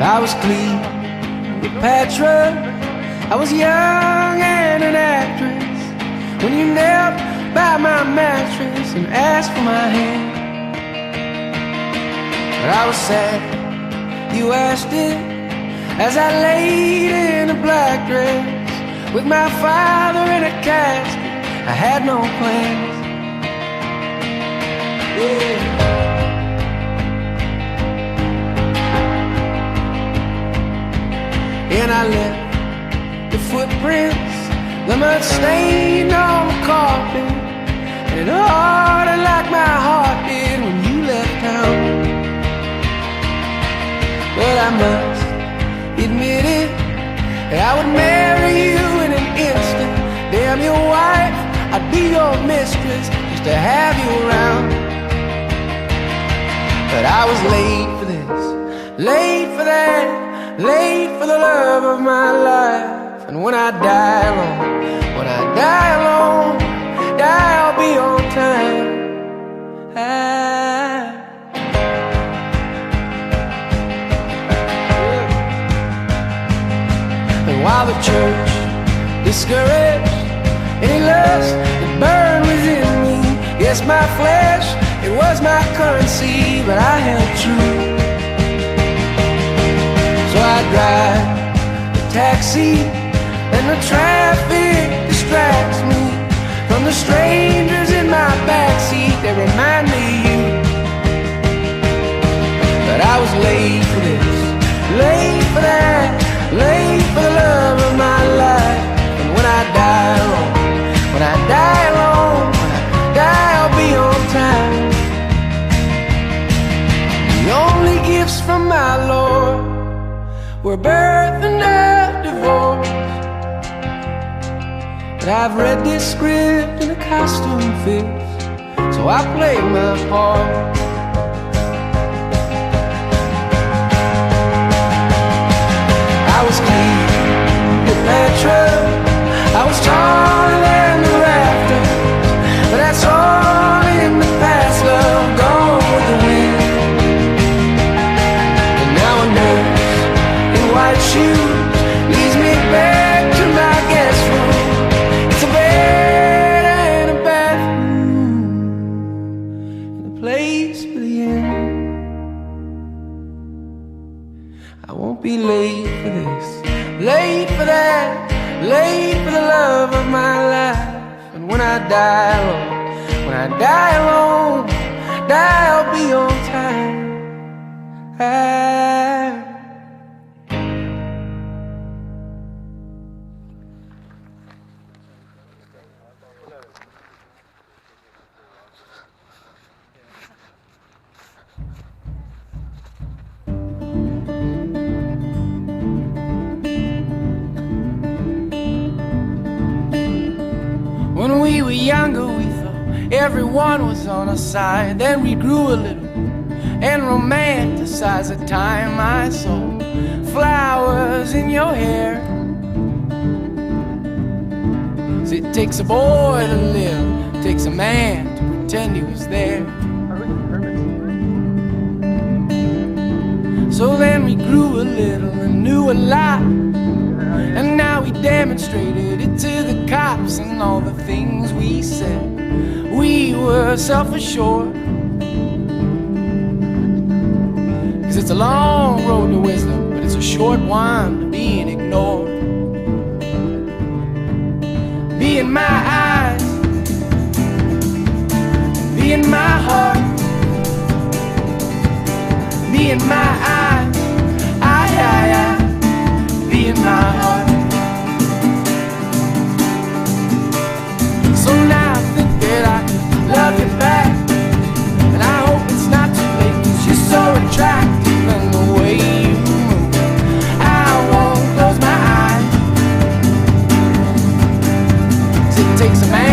I was Cleopatra, I was young and an actress, when you knelt by my mattress and asked for my hand. But I was sad you asked it, as I laid in a black dress with my father in a casket. I had no plans. Yeah. And I left the footprints, the mud stain on the carpet, and it hardened like my heart did when you left town. But I must admit it, that I would marry you in an instant. Damn your wife, I'd be your mistress just to have you around. But I was late for this, late for that, late for the love of my life. And when I die alone, when I die alone, I'll be on time. And while the church discouraged any lust that burned within me, yes, my flesh, it was my currency, but I held true. So I drive the taxi, and the traffic distracts me from the strangers in my backseat that remind me of you. But I was late for this, late for that, late for the love of my life. And when I die alone, when I die alone, when I die, I'll be on time. The only gifts from my Lord were birth and a divorce. But I've read this script and the costume fits, so I played my part. I was Cleopatra, I was taller than the rafters, but that's all in the past, love, gone with the wind. And now a nurse in white shoes leads me back to my guest room. It's a bed and a bathroom and a place for the end. I won't be late for this, late for that, late for the love of my life. And when I die alone, when I die alone, I'll be on time. When we were younger, we thought everyone was on our side. Then we grew a little and romanticized the time I saw flowers in your hair. 'Cause it takes a boy to live, it takes a man to pretend he was there. So then we grew a little and knew a lot, and now we demonstrated it to the cops. And all the things we said, we were self-assured. 'Cause it's a long road to wisdom, but it's a short one to being ignored. Be in my eyes, be in my heart, be in my eyes, be in my heart. So now I think that I can love you back, and I hope it's not too late, 'cause you're so attractive and the way you move, I won't close my eyes. 'Cause it takes a man